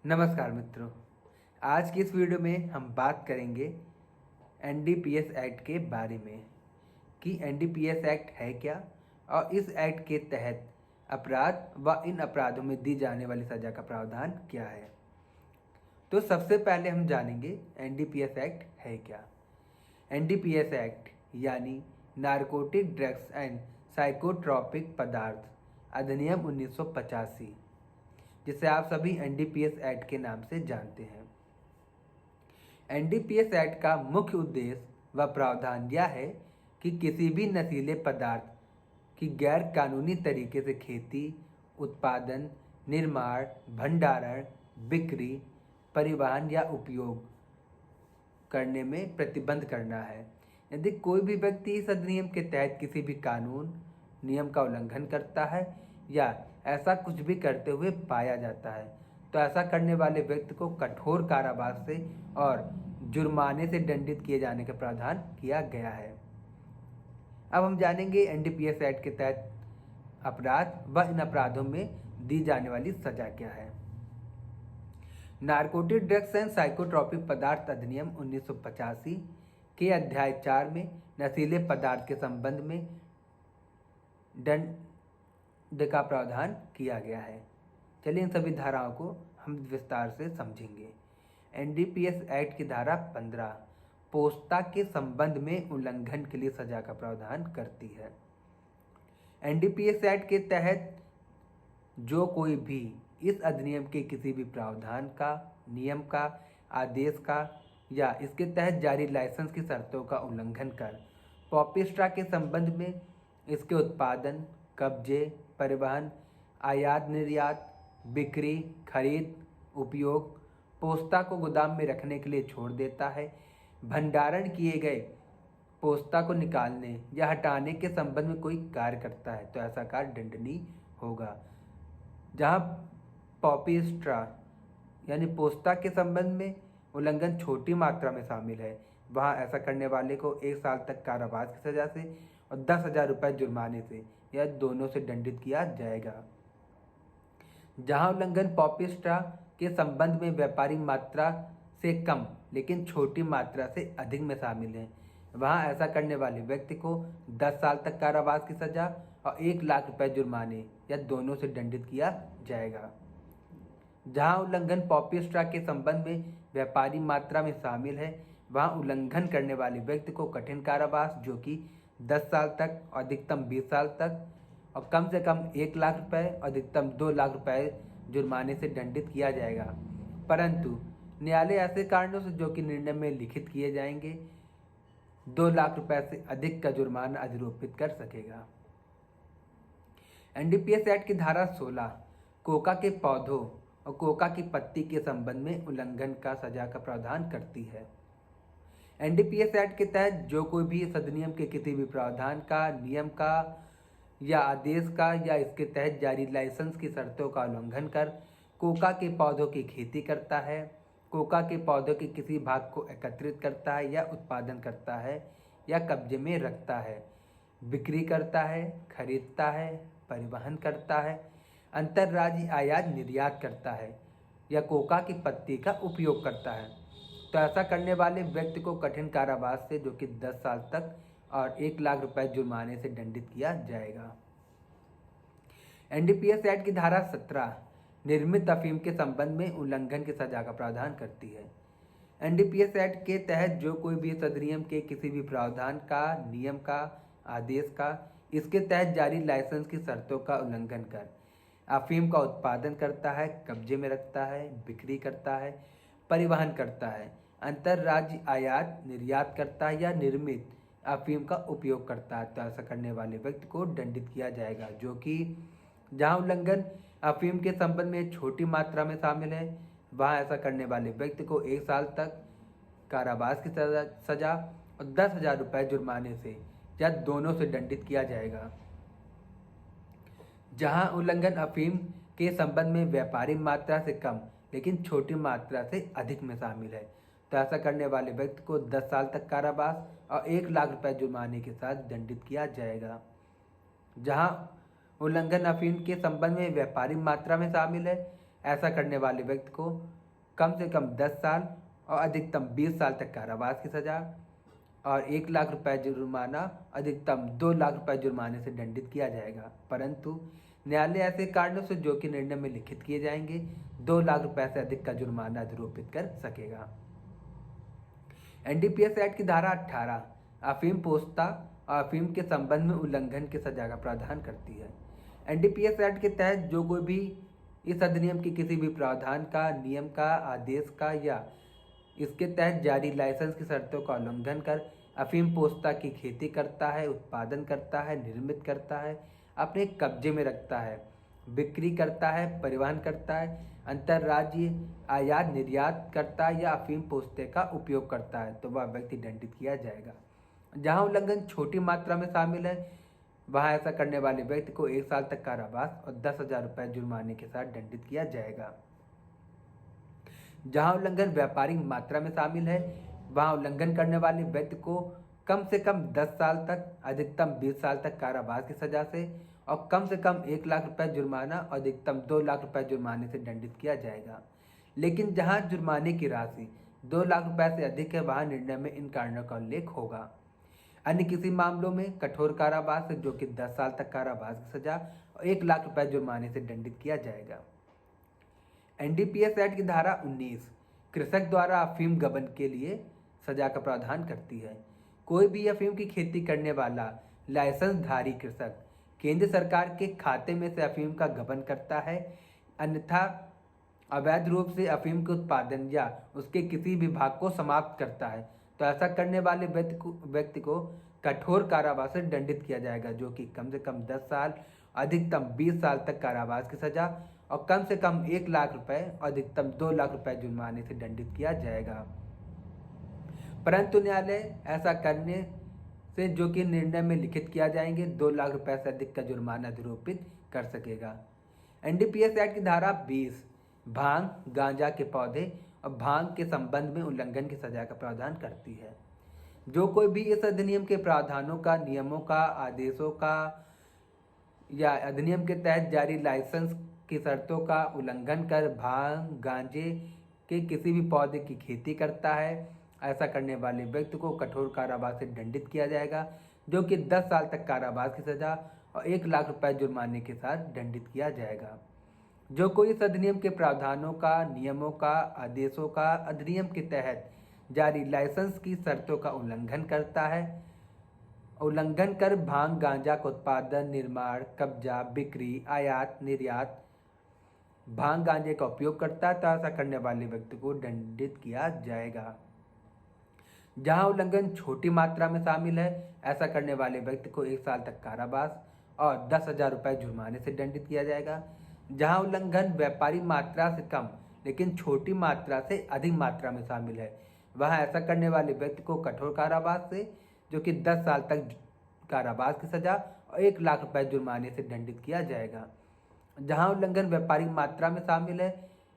नमस्कार मित्रों। आज की इस वीडियो में हम बात करेंगे एनडीपीएस एक्ट के बारे में कि एनडीपीएस एक्ट है क्या और इस एक्ट के तहत अपराध व इन अपराधों में दी जाने वाली सज़ा का प्रावधान क्या है। तो सबसे पहले हम जानेंगे एनडीपीएस एक्ट है क्या। एनडीपीएस एक्ट यानी नारकोटिक ड्रग्स एंड साइकोट्रॉपिक पदार्थ अधिनियम 1985, जिसे आप सभी एनडीपीएस एक्ट के नाम से जानते हैं। एनडीपीएस एक्ट का मुख्य उद्देश्य व प्रावधान यह है कि किसी भी नशीले पदार्थ की गैर कानूनी तरीके से खेती, उत्पादन, निर्माण, भंडारण, बिक्री, परिवहन या उपयोग करने में प्रतिबंध करना है। यदि कोई भी व्यक्ति इस अधिनियम के तहत किसी भी कानून, नियम का उल्लंघन करता है या ऐसा कुछ भी करते हुए पाया जाता है तो ऐसा करने वाले व्यक्ति को कठोर कारावास से और जुर्माने से दंडित किए जाने का प्रावधान किया गया है। अब हम जानेंगे एनडीपीएस एक्ट के तहत अपराध व इन अपराधों में दी जाने वाली सजा क्या है। नारकोटिक ड्रग्स एंड साइकोट्रॉपिक पदार्थ अधिनियम 1985 के अध्याय 4 में नशीले पदार्थ के संबंध में दंड का प्रावधान किया गया है। चलिए इन सभी धाराओं को हम विस्तार से समझेंगे। एनडीपीएस एक्ट की धारा 15 पोस्ता के संबंध में उल्लंघन के लिए सजा का प्रावधान करती है। एनडीपीएस एक्ट के तहत जो कोई भी इस अधिनियम के किसी भी प्रावधान का, नियम का, आदेश का या इसके तहत जारी लाइसेंस की शर्तों का उल्लंघन कर पॉपिस्ट्रा के संबंध में इसके उत्पादन, कब्जे, परिवहन, आयात निर्यात, बिक्री, खरीद, उपयोग, पोस्ता को गोदाम में रखने के लिए छोड़ देता है, भंडारण किए गए पोस्ता को निकालने या हटाने के संबंध में कोई कार्य करता है तो ऐसा कार्य दंडनीय होगा। जहाँ पॉपिस्ट्रा यानी पोस्ता के संबंध में उल्लंघन छोटी मात्रा में शामिल है, वहाँ ऐसा करने वाले को 1 साल तक कारावास की सजा से और 10,000 रुपये जुर्माने से या दोनों से दंडित किया जाएगा। जहाँ उल्लंघन पॉपिस्ट्रा के संबंध में व्यापारिक मात्रा से कम लेकिन छोटी मात्रा से अधिक में शामिल है, वहाँ ऐसा करने वाले व्यक्ति को 10 साल तक कारावास की सजा और 1 लाख रुपये जुर्माने या दोनों से दंडित किया जाएगा। जहाँ उल्लंघन पॉपिस्ट्रा के संबंध में व्यापारिक मात्रा में शामिल है, वहाँ उल्लंघन करने वाले व्यक्ति को कठिन कारावास जो कि 10 साल तक और अधिकतम 20 साल तक और कम से कम 1 लाख रुपये और अधिकतम 2 लाख रुपये जुर्माने से दंडित किया जाएगा। परंतु न्यायालय ऐसे कारणों से जो कि निर्णय में लिखित किए जाएंगे 2 लाख रुपये से अधिक का जुर्माना अधिरोपित कर सकेगा। एनडीपीएस एक्ट की धारा 16 कोका के पौधों और कोका की पत्ती के संबंध में उल्लंघन का सजा का प्रावधान करती है। एनडीपीएस एक्ट के तहत जो कोई भी इस अधिनियम के किसी भी प्रावधान का, नियम का या आदेश का या इसके तहत जारी लाइसेंस की शर्तों का उल्लंघन कर कोका के पौधों की खेती करता है, कोका के पौधों के किसी भाग को एकत्रित करता है या उत्पादन करता है या कब्जे में रखता है, बिक्री करता है, खरीदता है, परिवहन करता है, अंतर्राज्यीय आयात निर्यात करता है या कोका की पत्ती का उपयोग करता है तो ऐसा करने वाले व्यक्ति को कठिन कारावास से जो कि 10 साल तक और 1 लाख रुपये जुर्माने से दंडित किया जाएगा। एनडीपीएस एक्ट की धारा 17 निर्मित अफीम के संबंध में उल्लंघन की सजा का प्रावधान करती है। एनडीपीएस एक्ट के तहत जो कोई भी इस अधिनियम के किसी भी प्रावधान का, नियम का, आदेश का, इसके तहत जारी लाइसेंस की शर्तों का उल्लंघन कर अफीम का उत्पादन करता है, कब्जे में रखता है, बिक्री करता है, परिवहन करता है, अंतर्राज्यीय आयात निर्यात करता है या निर्मित अफीम का उपयोग करता है तो ऐसा करने वाले व्यक्ति को दंडित किया जाएगा। जो कि जहाँ उल्लंघन अफीम के संबंध में छोटी मात्रा में शामिल है, वहाँ ऐसा करने वाले व्यक्ति को 1 साल तक कारावास की सजा और 10,000 रुपये जुर्माने से या दोनों से दंडित किया जाएगा। जहाँ उल्लंघन अफीम के संबंध में व्यापारिक मात्रा से कम लेकिन छोटी मात्रा से अधिक में शामिल है तो ऐसा करने वाले व्यक्ति को 10 साल तक कारावास और 1 लाख रुपये जुर्माने के साथ दंडित किया जाएगा। जहाँ उल्लंघन अफीम के संबंध में व्यापारिक मात्रा में शामिल है, ऐसा करने वाले व्यक्ति को कम से कम 10 साल और अधिकतम 20 साल तक कारावास की सज़ा और 1 लाख रुपए जुर्माना, अधिकतम 2 लाख रुपए जुर्माने से दंडित किया जाएगा। परंतु न्यायालय ऐसे कारणों से जो कि निर्णय में लिखित किए जाएंगे 2 लाख रुपए से अधिक का जुर्माना अधिरोपित कर सकेगा। एनडीपीएस एक्ट की धारा 18 अफीम पोस्ता और अफीम के संबंध में उल्लंघन की सजा का प्रावधान करती है। एनडीपीएस एक्ट के तहत जो कोई भी इस अधिनियम के किसी भी प्रावधान का, नियम का, आदेश का या इसके तहत जारी लाइसेंस की शर्तों का उल्लंघन कर अफीम पोस्ता की खेती करता है, उत्पादन करता है, निर्मित करता है, अपने कब्जे में रखता है, बिक्री करता है, परिवहन करता है, अंतर्राज्यीय आयात निर्यात करता है या अफीम पोस्ते का उपयोग करता है तो वह व्यक्ति दंडित किया जाएगा। जहां उल्लंघन छोटी मात्रा में शामिल है वहां ऐसा करने वाले व्यक्ति को 1 साल तक कारावास और 10,000 रुपये जुर्माने के साथ दंडित किया जाएगा। जहां उल्लंघन व्यापारिक मात्रा में शामिल है वहां उल्लंघन करने वाले व्यक्ति को कम से कम 10 साल तक, अधिकतम 20 साल तक कारावास की सजा से और कम से कम 1 लाख रुपए जुर्माना और अधिकतम 2 लाख रुपए जुर्माने से दंडित किया जाएगा। लेकिन जहां जुर्माने की राशि 2 लाख रुपए से अधिक है वहां निर्णय में इन कारणों का उल्लेख होगा। अन्य किसी मामलों में कठोर कारावास जो कि 10 साल तक कारावास की सजा और 1 लाख रुपए जुर्माने से दंडित किया जाएगा। एनडीपीएस एक्ट की धारा 19 कृषक द्वारा अफीम गबन के लिए सजा का प्रावधान करती है। कोई भी अफीम की खेती करने वाला लाइसेंसधारी कृषक केंद्र सरकार के खाते में से अफीम का गबन करता है, अन्यथा अवैध रूप से अफीम के उत्पादन या उसके किसी भी भाग को समाप्त करता है तो ऐसा करने वाले व्यक्ति को कठोर कारावास से दंडित किया जाएगा जो कि कम से कम 10 साल, अधिकतम 20 साल तक कारावास की सजा और कम से कम 1 लाख रुपए और अधिकतम 2 लाख रुपए जुर्माने से दंडित किया जाएगा। परंतु न्यायालय ऐसा करने से जो कि निर्णय में लिखित किया जाएंगे 2 लाख रुपए से अधिक का जुर्माना अधिरोपित कर सकेगा। एनडीपीएस एक्ट की धारा 20 भांग, गांजा के पौधे और भांग के संबंध में उल्लंघन की सजा का प्रावधान करती है। जो कोई भी इस अधिनियम के प्रावधानों का, नियमों का, आदेशों का या अधिनियम के तहत जारी लाइसेंस की शर्तों का उल्लंघन कर भांग, गांजे के किसी भी पौधे की खेती करता है, ऐसा करने वाले व्यक्ति को कठोर कारावास से दंडित किया जाएगा जो कि 10 साल तक कारावास की सजा और 1 लाख रुपए जुर्माने के साथ दंडित किया जाएगा। जो कोई इस अधिनियम के प्रावधानों का, नियमों का, आदेशों का, अधिनियम के तहत जारी लाइसेंस की शर्तों का उल्लंघन करता है, उल्लंघन कर भांग, गांजा का उत्पादन, निर्माण, कब्जा, बिक्री, आयात, निर्यात, भांग, गांजे का उपयोग करता है तो ऐसा करने वाले व्यक्ति को दंडित किया जाएगा। जहां उल्लंघन छोटी मात्रा में शामिल है ऐसा करने वाले व्यक्ति को 1 साल तक कारावास और 10,000 रुपये जुर्माने से दंडित किया जाएगा। जहां उल्लंघन व्यापारी मात्रा से कम लेकिन छोटी मात्रा से अधिक मात्रा में शामिल है वहां ऐसा करने वाले व्यक्ति को कठोर कारावास से जो कि 10 साल तक कारावास की सजा और 1 लाख रुपए जुर्माने से दंडित किया जाएगा। जहां उल्लंघन व्यापारिक मात्रा में शामिल है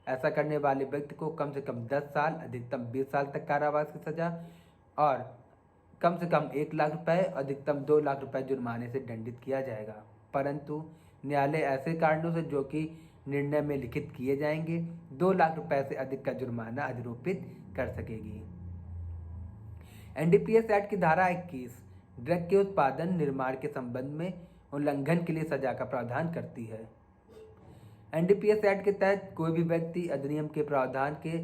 ऐसा करने वाले व्यक्ति को कम से कम 10 साल, अधिकतम 20 साल तक कारावास की सजा और कम से कम 1 लाख रुपए, अधिकतम 2 लाख रुपए जुर्माने से दंडित किया जाएगा। परंतु न्यायालय ऐसे कारणों से जो कि निर्णय में लिखित किए जाएंगे 2 लाख रुपए से अधिक का जुर्माना अधिरोपित कर सकेगी। एनडीपीएस एक्ट की धारा 21 ड्रग के उत्पादन, निर्माण के संबंध में उल्लंघन के लिए सजा का प्रावधान करती है। एनडीपीएस एक्ट के तहत कोई भी व्यक्ति अधिनियम के प्रावधान के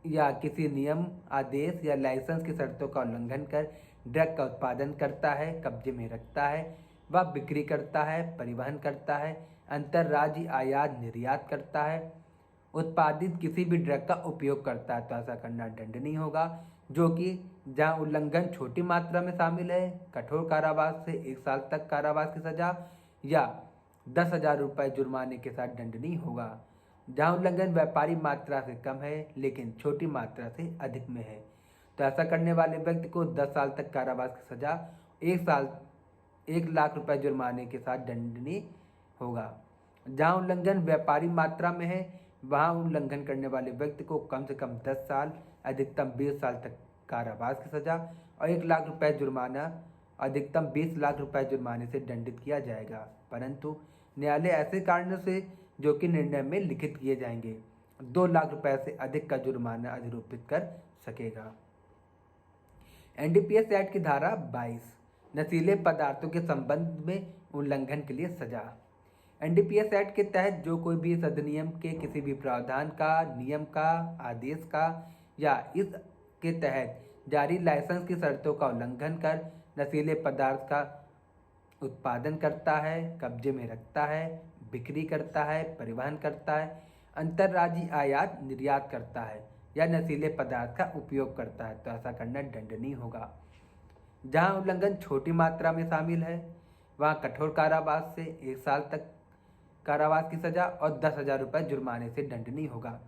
या किसी नियम, आदेश या लाइसेंस की शर्तों का उल्लंघन कर ड्रग का उत्पादन करता है, कब्जे में रखता है, वह बिक्री करता है, परिवहन करता है, अंतर्राज्यीय आयात निर्यात करता है, उत्पादित किसी भी ड्रग का उपयोग करता है तो ऐसा करना दंडनीय होगा। जो कि जहां उल्लंघन छोटी मात्रा में शामिल है कठोर कारावास से 1 साल तक कारावास की सजा या 10,000 रुपये जुर्माने के साथ दंडनीय होगा। जहां उल्लंघन व्यापारी मात्रा से कम है लेकिन छोटी मात्रा से अधिक में है तो ऐसा करने वाले व्यक्ति को 10 साल तक कारावास की सजा, 1 लाख रुपए जुर्माने के साथ दंडनीय होगा। जहां उल्लंघन व्यापारी मात्रा में है वहां उल्लंघन करने वाले व्यक्ति को कम से कम 10 साल, अधिकतम 20 साल तक कारावास की सजा और 1 लाख रुपए जुर्माना, अधिकतम 20 लाख रुपए जुर्माने से दंडित किया जाएगा। परंतु न्यायालय ऐसे कारणों से जो कि निर्णय में लिखित किए जाएंगे। 2 लाख रुपए से अधिक का जुर्माना अधिरोपित कर सकेगा। एनडीपीएस एक्ट की धारा 22 नशीले पदार्थों के संबंध में उल्लंघन के लिए सजा। एनडीपीएस एक्ट के तहत जो कोई भी इस अधिनियम के किसी भी प्रावधान का, नियम का, आदेश का या इसके तहत जारी लाइसेंस की शर्तों का उल्लंघन कर नशीले पदार्थ का उत्पादन करता है, कब्जे में रखता है, बिक्री करता है, परिवहन करता है, अंतर्राज्यीय आयात निर्यात करता है या नशीले पदार्थ का उपयोग करता है तो ऐसा करना दंडनीय होगा। जहां उल्लंघन छोटी मात्रा में शामिल है वहां कठोर कारावास से 1 साल तक कारावास की सजा और 10,000 रुपये जुर्माने से दंडनीय होगा।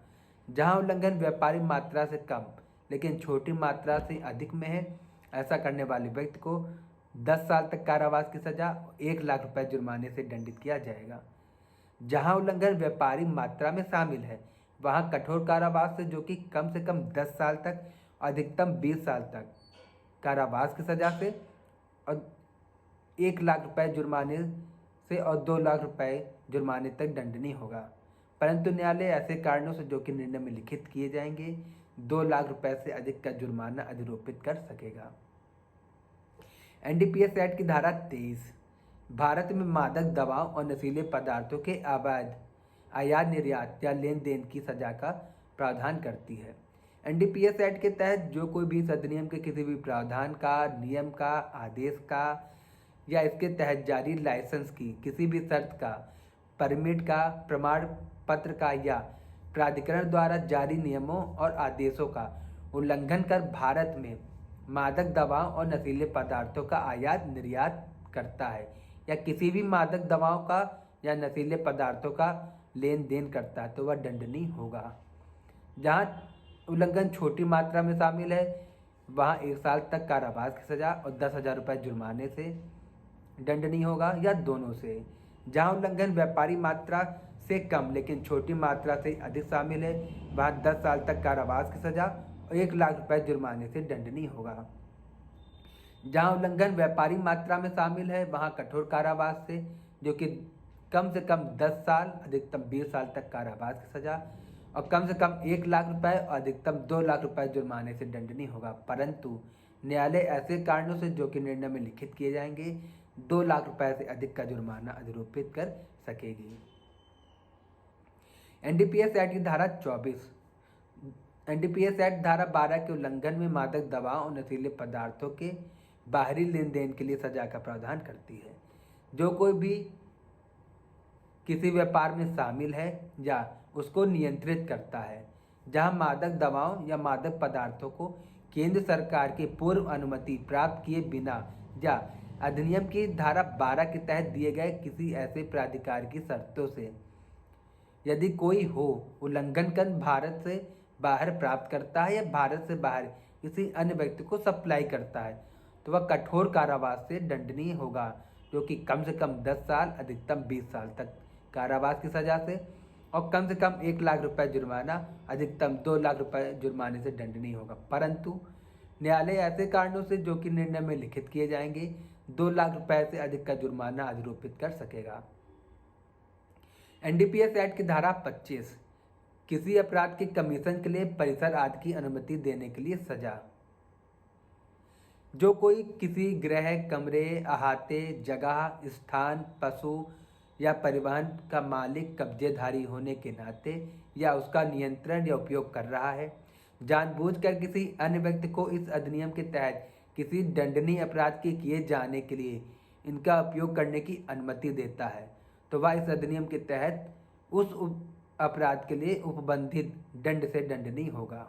जहां उल्लंघन व्यापारिक मात्रा से कम लेकिन छोटी मात्रा से अधिक में है, ऐसा करने वाले व्यक्ति को 10 साल तक कारावास की सजा और 1 लाख रुपये जुर्माने से दंडित किया जाएगा। जहां उल्लंघन व्यापारिक मात्रा में शामिल है वहां कठोर कारावास से जो कि कम से कम 10 साल तक अधिकतम 20 साल तक कारावास की सजा से और 1 लाख रुपये जुर्माने से और 2 लाख रुपये जुर्माने तक दंडनीय होगा। परंतु न्यायालय ऐसे कारणों से जो कि निर्णय में लिखित किए जाएंगे 2 लाख रुपये से अधिक का जुर्माना अधिरोपित कर सकेगा। एनडीपीएस एक्ट की धारा 23 भारत में मादक दवाओं और नशीले पदार्थों के अवैध आयात निर्यात या लेन देन की सजा का प्रावधान करती है। एनडीपीएस एक्ट के तहत जो कोई भी इस अधिनियम के किसी भी प्रावधान का, नियम का, आदेश का या इसके तहत जारी लाइसेंस की किसी भी शर्त का, परमिट का, प्रमाण पत्र का या प्राधिकरण द्वारा जारी नियमों और आदेशों का उल्लंघन कर भारत में मादक दवाओं और नशीले पदार्थों का आयात निर्यात करता है या किसी भी मादक दवाओं का या नशीले पदार्थों का लेन देन करता है तो वह दंडनीय होगा। जहां उल्लंघन छोटी मात्रा में शामिल है वहां 1 साल तक कारावास की सजा और 10,000 रुपये जुर्माने से दंडनीय होगा या दोनों से। जहां उल्लंघन व्यापारी मात्रा से कम लेकिन छोटी मात्रा से अधिक शामिल है वहां 10 साल तक कारावास की सजा और 1 लाख रुपये जुर्माने से दंडनीय होगा। जहां उल्लंघन व्यापारी मात्रा में शामिल है वहां कठोर कारावास से जो कि कम से कम 10 साल अधिकतम 20 साल तक कारावास की सजा और कम से कम 1 लाख रुपए और अधिकतम 2 लाख रुपए जुर्माने से दंडनीय होगा। परंतु न्यायालय ऐसे कारणों से जो कि निर्णय में लिखित किए जाएंगे 2 लाख रुपए से अधिक का जुर्माना अधिरोपित कर सकेगी। एनडीपीएस एक्ट की धारा 24 एनडीपीएस एक्ट धारा 12 के उल्लंघन में मादक दवाओं और नशीले पदार्थों के बाहरी लेन देन के लिए सजा का प्रावधान करती है। जो कोई भी किसी व्यापार में शामिल है या उसको नियंत्रित करता है जहां मादक दवाओं या मादक पदार्थों को केंद्र सरकार की पूर्व अनुमति प्राप्त किए बिना या अधिनियम की धारा 12 के तहत दिए गए किसी ऐसे प्राधिकार की शर्तों से यदि कोई हो उल्लंघन कर भारत से बाहर प्राप्त करता है या भारत से बाहर किसी अन्य व्यक्ति को सप्लाई करता है तो वह कठोर कारावास से दंडनीय होगा जो कि कम से कम 10 साल अधिकतम 20 साल तक कारावास की सजा से और कम से कम 1 लाख रुपए जुर्माना अधिकतम 2 लाख रुपए जुर्माने से दंडनीय होगा। परंतु न्यायालय ऐसे कारणों से जो कि निर्णय में लिखित किए जाएंगे 2 लाख रुपए से अधिक का जुर्माना अधिरोपित कर सकेगा। एनडीपीएस एक्ट की धारा 25 किसी अपराध के कमीशन के लिए परिसर आदि की अनुमति देने के लिए सजा। जो कोई किसी गृह, कमरे, अहाते, जगह, स्थान, पशु या परिवहन का मालिक, कब्जेधारी होने के नाते या उसका नियंत्रण या उपयोग कर रहा है, जानबूझकर किसी अन्य व्यक्ति को इस अधिनियम के तहत किसी दंडनीय अपराध के किए जाने के लिए इनका उपयोग करने की अनुमति देता है तो वह इस अधिनियम के तहत उस अपराध के लिए उपबंधित दंड से दंडनीय होगा।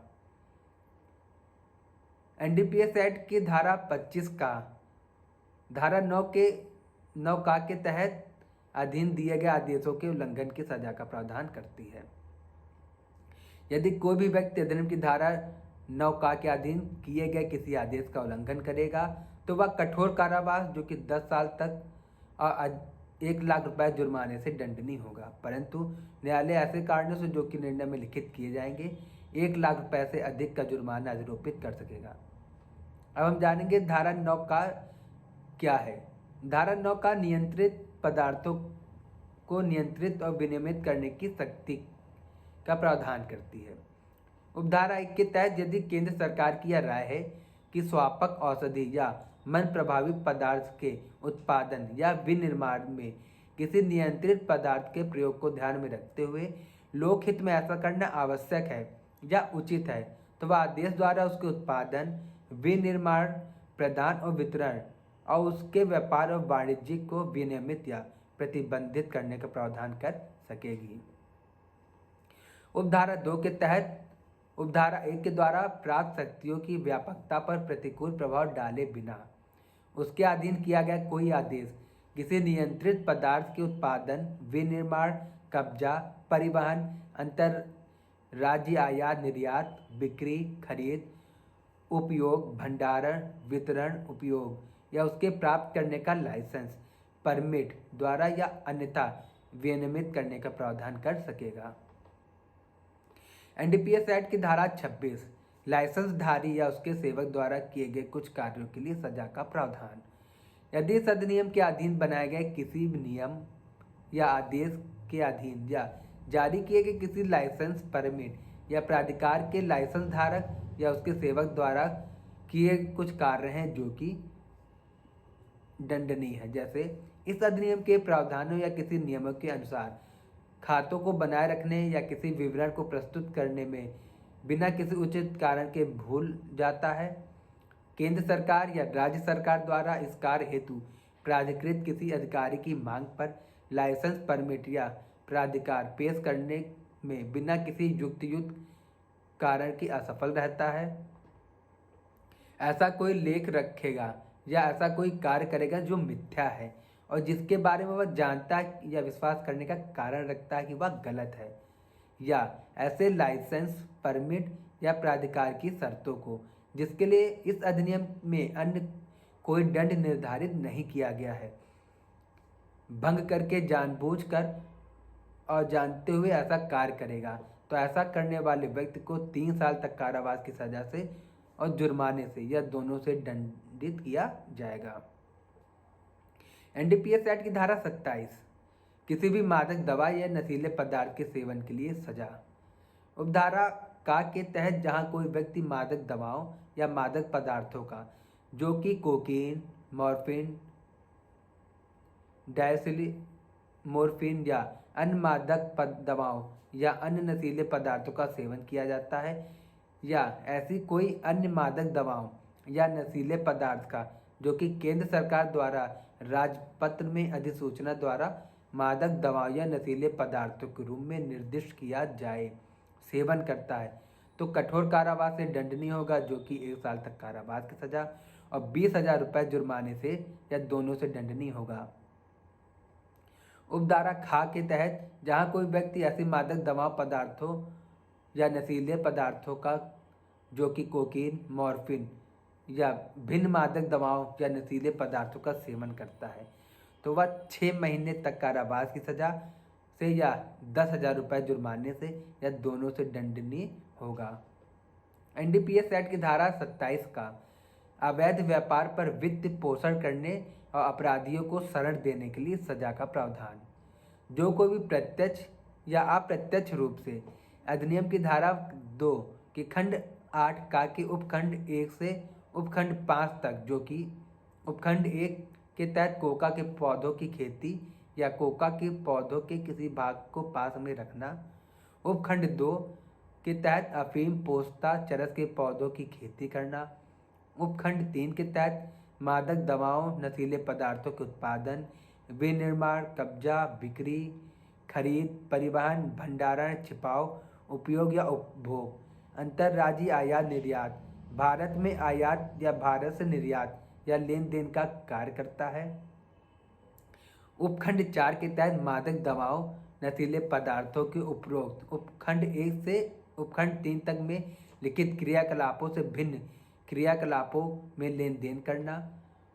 एनडीपीएस एक्ट की धारा 25 का धारा 9 का के तहत अधीन दिए गए आदेशों के उल्लंघन की सजा का प्रावधान करती है। यदि कोई भी व्यक्ति अधिनियम की धारा 9 का के अधीन किए गए किसी आदेश का उल्लंघन करेगा तो वह कठोर कारावास जो कि 10 साल तक और 1 लाख रुपए जुर्माने से दंडनीय होगा। परंतु न्यायालय ऐसे कारणों से जो कि निर्णय में लिखित किए जाएंगे 1 लाख रुपए से अधिक का जुर्माना अधिरोपित कर सकेगा। अब हम जानेंगे धारा 9 का क्या है। धारा 9 का नियंत्रित पदार्थों को नियंत्रित और विनियमित करने की शक्ति का प्रावधान करती है। उपधारा 1 के तहत यदि केंद्र सरकार की यह राय है कि स्वापक औषधि या मन प्रभावी पदार्थ के उत्पादन या विनिर्माण में किसी नियंत्रित पदार्थ के प्रयोग को ध्यान में रखते हुए लोकहित में ऐसा करना आवश्यक है या उचित है, तो वह आदेश द्वारा उसके उत्पादन, विनिर्माण, प्रदान और वितरण और उसके व्यापार और वाणिज्य को विनियमित या प्रतिबंधित करने का प्रावधान कर सकेगी। उपधारा 2 के तहत उपधारा 1 के द्वारा प्राप्त शक्तियों की व्यापकता पर प्रतिकूल प्रभाव डाले बिना उसके अधीन किया गया कोई आदेश किसी नियंत्रित पदार्थ के उत्पादन, विनिर्माण, कब्जा, परिवहन, अंतर राज्य आयात निर्यात, बिक्री, खरीद, उपयोग, भंडारण, वितरण, उपयोग या उसके प्राप्त करने का लाइसेंस, परमिट द्वारा या अन्यथा विनियमित करने का प्रावधान कर सकेगा। एनडीपीएस एक्ट की धारा 26 लाइसेंसधारी या उसके सेवक द्वारा किए गए कुछ कार्यों के लिए सजा का प्रावधान। यदि इस अधिनियम के अधीन बनाए गए किसी भी नियम या आदेश के अधीन या जारी किए गए किसी लाइसेंस, परमिट या प्राधिकार के लाइसेंस धारक या उसके सेवक द्वारा किए कुछ कार्य हैं जो कि दंडनीय है, जैसे इस अधिनियम के प्रावधानों या किसी नियमों के अनुसार खातों को बनाए रखने या किसी विवरण को प्रस्तुत करने में बिना किसी उचित कारण के भूल जाता है, केंद्र सरकार या राज्य सरकार द्वारा इस कार्य हेतु प्राधिकृत किसी अधिकारी की मांग पर लाइसेंस, परमिट या प्राधिकार पेश करने में बिना किसी युक्त कारण की असफल रहता है, ऐसा कोई लेख रखेगा या ऐसा कोई कार्य करेगा जो मिथ्या है और जिसके बारे में वह जानता है या विश्वास करने का कारण रखता है कि वह गलत है, या ऐसे लाइसेंस, परमिट या प्राधिकार की शर्तों को जिसके लिए इस अधिनियम में अन्य कोई दंड निर्धारित नहीं किया गया है, भंग करके जानबूझकर और जानते हुए ऐसा कार्य करेगा, तो ऐसा करने वाले व्यक्ति को 3 साल तक कारावास की सजा से और जुर्माने से या दोनों से दंडित किया जाएगा। एनडीपीएस एक्ट की धारा 27 किसी भी मादक दवा या नशीले पदार्थ के सेवन के लिए सजा। उपधारा का के तहत जहां कोई व्यक्ति मादक दवाओं या मादक पदार्थों का जो कि कोकीन, मॉर्फिन, डायसिलिमोर्फिन या अन्य मादक दवाओं या अन्य नशीले पदार्थों का सेवन किया जाता है, या ऐसी कोई अन्य मादक दवाओं या नशीले पदार्थ का जो कि केंद्र सरकार द्वारा राजपत्र में अधिसूचना द्वारा मादक दवाओं या नशीले पदार्थों के रूप में निर्दिष्ट किया जाए, सेवन करता है, तो कठोर कारावास से दंडनीय होगा, जो कि 1 साल तक कारावास की सजा और 20,000 रुपये जुर्माने से या दोनों से दंडनीय होगा। उपधारा खा के तहत जहां कोई व्यक्ति ऐसी मादक दवा पदार्थों या नशीले पदार्थों का जो कि कोकीन, मॉर्फिन या भिन्न मादक दवाओं या नशीले पदार्थों का सेवन करता है, तो वह 6 महीने तक कारावास की सजा से या 10,000 रुपये जुर्माने से या दोनों से दंडनीय होगा। एनडीपीएस एक्ट की धारा 27 का अवैध व्यापार पर वित्त पोषण करने और अपराधियों को शरण देने के लिए सजा का प्रावधान। जो कोई भी प्रत्यक्ष या अप्रत्यक्ष रूप से अधिनियम की धारा 2 के खंड 8 का के उपखंड 1 से उपखंड 5 तक, जो कि उपखंड 1 के तहत कोका के पौधों की खेती या कोका के पौधों के किसी भाग को पास में रखना, उपखंड 2 के तहत अफीम, पोस्ता, चरस के पौधों की खेती करना, उपखंड 3 के तहत मादक दवाओं, नशीले पदार्थों के उत्पादन, विनिर्माण, कब्जा, बिक्री, खरीद, परिवहन, भंडारण, छिपाव, उपयोग या उपभोग, अंतर्राज्यीय आयात निर्यात, भारत में आयात या भारत से निर्यात या लेन देन का कार्य करता है। उपखंड 4 के तहत मादक दवाओं, नशीले पदार्थों के उपरोक्त उपखंड 1 से उपखंड 3 तक में लिखित क्रियाकलापों से भिन्न क्रियाकलापों में लेन देन करना।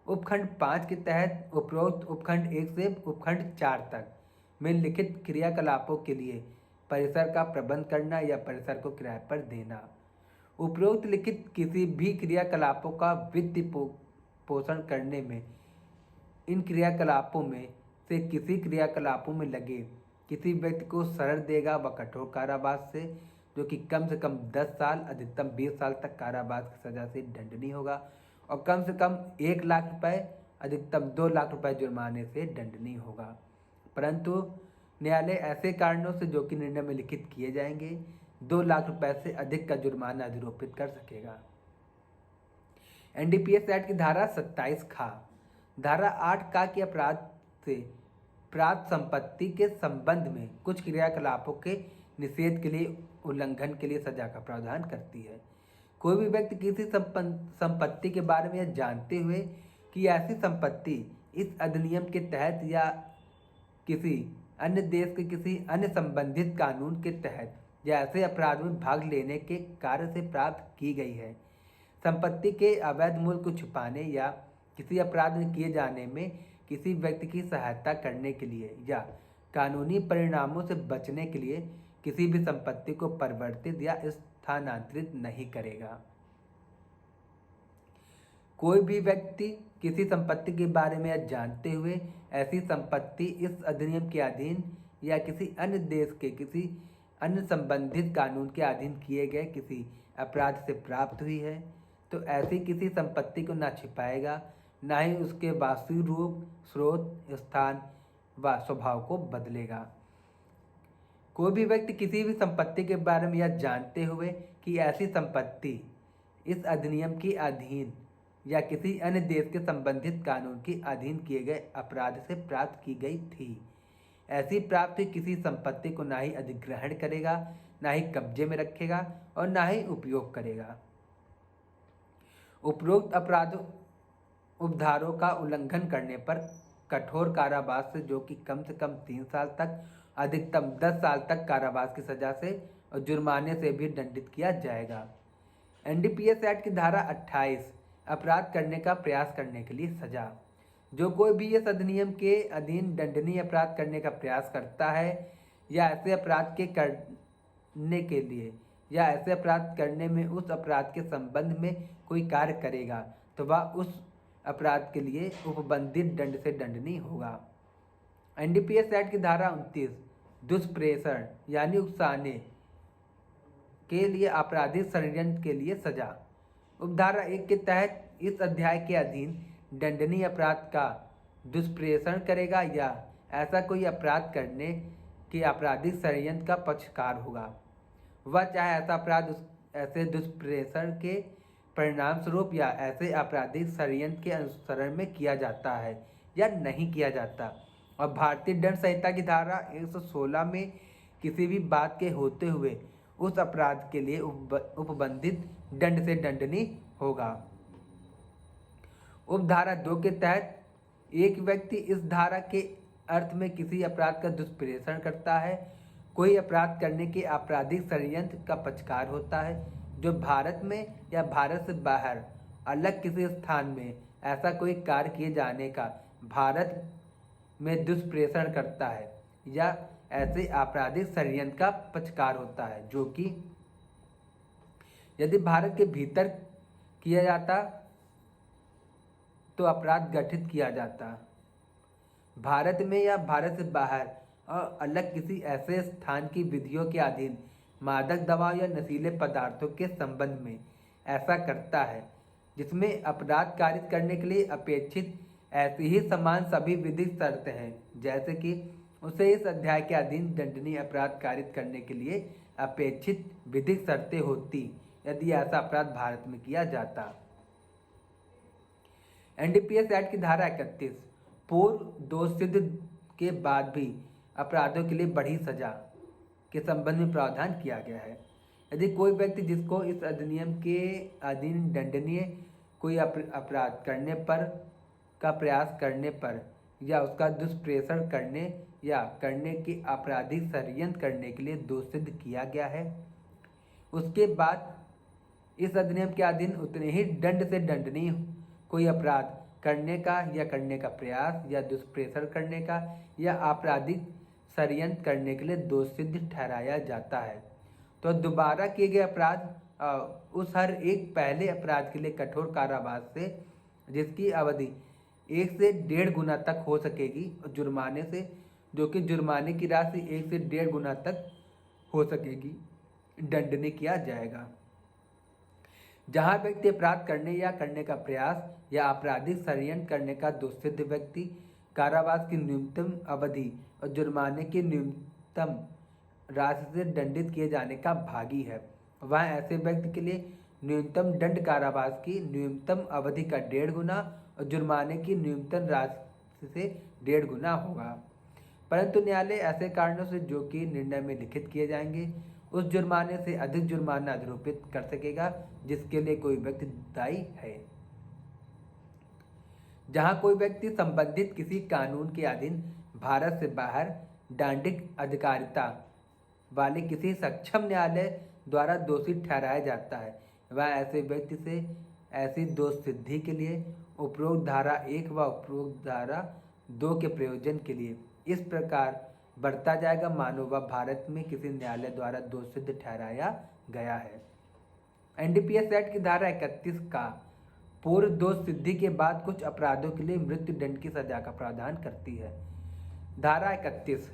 उपखंड 5 के तहत उपरोक्त उपखंड 1 से उपखंड 4 तक में लिखित क्रियाकलापों के लिए परिसर का प्रबंध करना या परिसर को किराए पर देना। उपरोक्त लिखित किसी भी क्रियाकलापों का वित्त पोषण करने में इन क्रियाकलापों में से किसी क्रियाकलापों में लगे किसी व्यक्ति को शरण देगा व कठोर कारावास से, जो कि कम से कम 10 साल अधिकतम 20 साल तक कारावास की सजा से दंडनीय होगा और कम से कम 1 लाख रुपए अधिकतम 2 लाख रुपए जुर्माने से दंडनीय होगा। परंतु न्यायालय ऐसे कारणों से जो कि निर्णय में लिखित किए जाएंगे 2 लाख रुपए से अधिक का जुर्माना अधिरोपित कर सकेगा। एनडीपीएस एक्ट की धारा 27 खा, धारा 8 का की अपराध से प्राप्त संपत्ति के संबंध में कुछ क्रियाकलापों के निषेध के लिए उल्लंघन के लिए सजा का प्रावधान करती है। कोई भी व्यक्ति किसी संपत्ति के बारे में जानते हुए कि ऐसी संपत्ति इस अधिनियम के तहत या किसी अन्य देश के किसी अन्य संबंधित कानून के तहत या ऐसे अपराध में भाग लेने के कार्य से प्राप्त की गई है, संपत्ति के अवैध मूल्य को छुपाने या किसी अपराध में किए जाने में किसी व्यक्ति की सहायता करने के लिए या कानूनी परिणामों से बचने के लिए किसी भी संपत्ति को परिवर्तित या स्थानांतरित नहीं करेगा। कोई भी व्यक्ति किसी संपत्ति के बारे में जानते हुए ऐसी संपत्ति इस अधिनियम के अधीन या किसी अन्य देश के किसी अन्य संबंधित कानून के अधीन किए गए किसी अपराध से प्राप्त हुई है, तो ऐसी किसी संपत्ति को ना छिपाएगा, ना ही उसके वास्तविक रूप, स्रोत, स्थान व स्वभाव को बदलेगा। कोई भी व्यक्ति किसी भी संपत्ति के बारे में यह जानते हुए कि ऐसी संपत्ति इस अधिनियम के अधीन या किसी अन्य देश के संबंधित कानून के अधीन किए गए अपराध से प्राप्त की गई थी, ऐसी प्राप्त हुई किसी संपत्ति को ना ही अधिग्रहण करेगा, ना ही कब्जे में रखेगा और ना ही उपयोग करेगा। उपरोक्त अपराध उपधारों का उल्लंघन करने पर कठोर कारावास से जो कि कम से कम 3 साल तक अधिकतम 10 साल तक कारावास की सजा से और जुर्माने से भी दंडित किया जाएगा। एनडीपीएस एक्ट की धारा 28 अपराध करने का प्रयास करने के लिए सजा, जो कोई भी इस अधिनियम के अधीन दंडनीय अपराध करने का प्रयास करता है या ऐसे अपराध के करने के लिए या ऐसे अपराध करने में उस अपराध के संबंध में कोई कार्य करेगा, तो वह उस अपराध के लिए उपबंधित दंड से दंडनीय होगा। एनडीपीएस एक्ट की धारा 29 दुष्प्रेषण यानी उकसाने के लिए आपराधिक षड्यंत्र के लिए सजा, उपधारा 1 के तहत इस अध्याय के अधीन दंडनीय अपराध का दुष्प्रेषण करेगा या ऐसा कोई अपराध करने के आपराधिक षड्यंत्र का पक्षकार होगा, वह चाहे ऐसा अपराध ऐसे दुष्प्रेषण के परिणाम स्वरूप या ऐसे आपराधिक षड्यंत्र के अनुसरण में किया जाता है या नहीं किया जाता। और भारतीय दंड संहिता की धारा 116 में किसी भी बात के होते हुए उस अपराध के लिए उपबंधित दंड से दंडनीय होगा। उपधारा 2 के तहत एक व्यक्ति इस धारा के अर्थ में किसी अपराध का दुष्प्रेषण करता है, कोई अपराध करने के आपराधिक षड्यंत्र का पक्षकार होता है, जो भारत में या भारत से बाहर अलग किसी स्थान में ऐसा कोई कार्य किए जाने का भारत में दुष्प्रेषण करता है या ऐसे आपराधिक षड्यंत्र का पक्षकार होता है, जो कि यदि भारत के भीतर किया जाता तो अपराध गठित किया जाता, भारत में या भारत से बाहर और अलग किसी ऐसे स्थान की विधियों के अधीन मादक दवा या नशीले पदार्थों के संबंध में ऐसा करता है, जिसमें अपराध कारित करने के लिए अपेक्षित ऐसी ही समान सभी विधिक शर्तें हैं, जैसे कि उसे इस अध्याय के अधीन दंडनीय अपराध कारित करने के लिए अपेक्षित विधिक शर्तें होती यदि ऐसा अपराध भारत में किया जाता। एनडीपीएस एक्ट की धारा 31 पूर्व दोष सिद्ध के बाद भी अपराधों के लिए बढ़ी सजा के संबंध में प्रावधान किया गया है। यदि कोई व्यक्ति जिसको इस अधिनियम के अधीन दंडनीय कोई अपराध करने पर का प्रयास करने पर या उसका दुष्प्रेषण करने या करने के आपराधिक षड्यंत्र करने के लिए दोष सिद्ध किया गया है, उसके बाद इस अधिनियम के अधीन उतने ही दंड से दंडनीय कोई अपराध करने का या करने का प्रयास या दुष्प्रेषण करने का या आपराधिक षड्यंत्र करने के लिए दोष सिद्ध ठहराया जाता है, तो दोबारा किए गए अपराध उस हर एक पहले अपराध के लिए कठोर कारावास से जिसकी अवधि 1 से 1.5 गुना तक हो सकेगी और जुर्माने से जो कि जुर्माने की राशि 1 से 1.5 गुना तक हो सकेगी दंडनीय किया जाएगा। जहां व्यक्ति अपराध करने या करने का प्रयास या आपराधिक षड्यंत्र करने का दोषसिद्ध व्यक्ति कारावास की न्यूनतम अवधि और जुर्माने की न्यूनतम राशि से दंडित किए जाने का भागी है, वहाँ ऐसे व्यक्ति के लिए न्यूनतम दंड कारावास की न्यूनतम अवधि का 1.5 गुना और जुर्माने की न्यूनतम राशि से 1.5 गुना होगा। परंतु न्यायालय ऐसे कारणों से जो कि निर्णय में लिखित किए जाएंगे उस जुर्माने से अधिक जुर्माना अधिरोपित कर सकेगा जिसके लिए कोई व्यक्ति दायी है। जहां कोई व्यक्ति संबंधित किसी कानून के अधीन भारत से बाहर दंडिक अधिकारिता वाले किसी सक्षम न्यायालय द्वारा दोषी ठहराया जाता है, वह ऐसे व्यक्ति से ऐसी दोष सिद्धि के लिए उपरोक्त धारा 1 व उपरोक्त धारा 2 के प्रयोजन के लिए इस प्रकार बरता जाएगा मानो वह भारत में किसी न्यायालय द्वारा दोष सिद्ध ठहराया गया है। एनडीपीएस एक्ट की धारा 31 का पूर्व दोष सिद्धि के बाद कुछ अपराधों के लिए मृत्यु दंड की सजा का प्रावधान करती है। धारा 31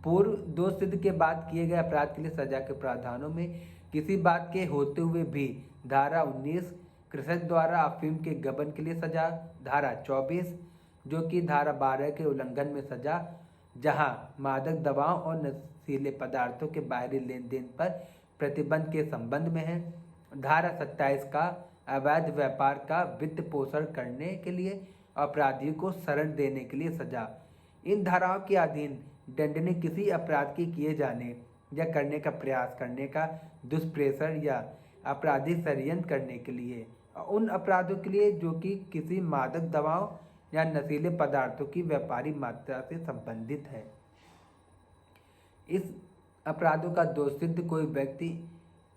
पूर्व दोष सिद्ध के बाद किए गए अपराध के लिए सजा के प्रावधानों में किसी बात के होते हुए भी धारा 19 कृषक द्वारा अफीम के गबन के लिए सजा, धारा 24 जो कि धारा 12 के उल्लंघन में सजा जहां मादक दवाओं और नशीले पदार्थों के बाहरी लेन देन पर प्रतिबंध के संबंध में है, धारा 27 का अवैध व्यापार का वित्त पोषण करने के लिए अपराधियों को शरण देने के लिए सजा। इन धाराओं के अधीन दंडनीय किसी अपराध के किए जाने या करने का प्रयास करने का दुष्प्रेषण या आपराधिक षड्यंत्र करने के लिए उन अपराधों के लिए जो कि किसी मादक दवाओं या नशीले पदार्थों की व्यापारी मात्रा से संबंधित है। इस अपराधों का दोष सिद्ध कोई व्यक्ति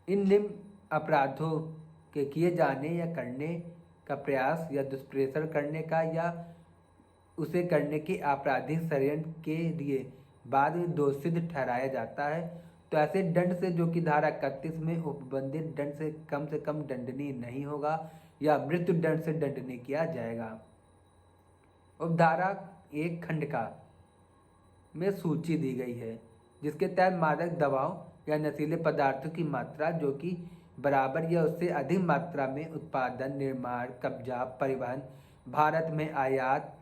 इन निम्न अपराधों के किए जाने या करने का प्रयास या दुष्प्रेषण करने का या उसे करने के आपराधिक षड्यंत्र के लिए बाद में दोष सिद्ध ठहराया जाता है तो ऐसे दंड से जो कि धारा 31 में उपबंधित दंड से कम दंडनीय नहीं होगा या मृत्यु दंड से दंडनीय किया जाएगा। उपधारा 1 खंड का में सूची दी गई है जिसके तहत मादक दवाओं या नशीले पदार्थों की मात्रा जो कि बराबर या उससे अधिक मात्रा में उत्पादन, निर्माण, कब्जा, परिवहन, भारत में आयात,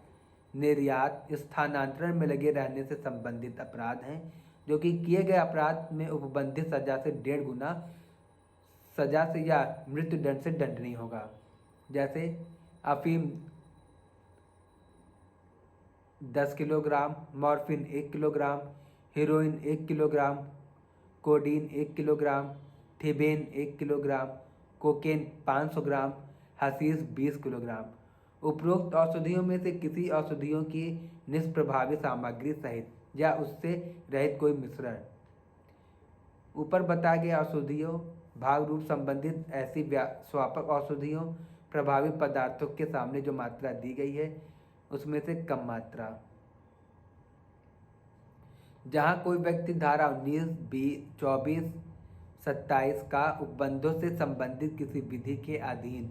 निर्यात, स्थानांतरण में लगे रहने से संबंधित अपराध हैं जो कि किए गए अपराध में उपबंधित सजा से 1.5 गुना सजा से या मृत्यु दंड से दंडनीय होगा। जैसे अफीम 10 kilogram, morphine 1 kilogram, heroin 1 kilogram, codeine 1 kilogram, thebaine 1 kilogram, cocaine 500 gram, hashish 20 kilogram. उपरोक्त औषधियों में से किसी औषधियों की निष्प्रभावी सामग्री सहित या उससे रहित कोई मिश्रण ऊपर बताए गए औषधियों भाग रूप संबंधित ऐसी स्वापक औषधियों प्रभावी पदार्थों के सामने जो मात्रा दी गई है उसमें से कम मात्रा। जहां कोई व्यक्ति धारा 19, 20, 24, 27 का उपबंधों से संबंधित किसी विधि के अधीन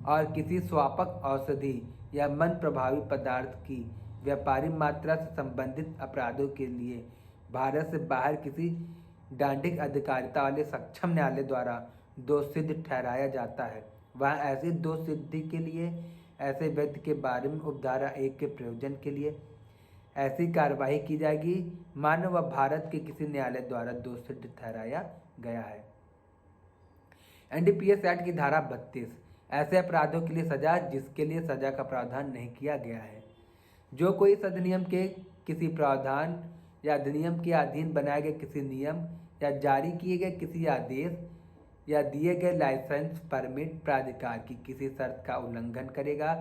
और किसी स्वापक औषधि या मन प्रभावी पदार्थ की व्यापारी मात्रा से संबंधित अपराधों के लिए भारत से बाहर किसी दंडिक अधिकारिता वाले सक्षम न्यायालय द्वारा दोष सिद्ध ठहराया जाता है, वहाँ ऐसी दोष सिद्धि के लिए ऐसे व्यक्ति के बारे में उपधारा 1 के प्रयोजन के लिए ऐसी कार्यवाही की जाएगी मानो वह भारत के किसी न्यायालय द्वारा दोष सिद्ध ठहराया गया है। एनडीपीएस एक्ट की धारा 32 ऐसे अपराधों के लिए सजा जिसके लिए सजा का प्रावधान नहीं किया गया है। जो कोई इस अधिनियम के किसी प्रावधान या अधिनियम के अधीन बनाए गए किसी नियम या जारी किए गए किसी आदेश या दिए गए लाइसेंस परमिट प्राधिकार की किसी शर्त का उल्लंघन करेगा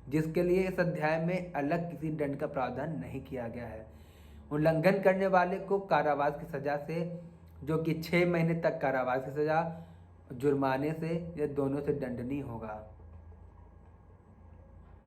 जिसके लिए इस अध्याय में अलग किसी दंड का प्रावधान नहीं किया गया है, उल्लंघन करने वाले को कारावास की सजा से जो कि 6 महीने तक कारावास की सजा, जुर्माने से या दोनों से दंडनीय होगा।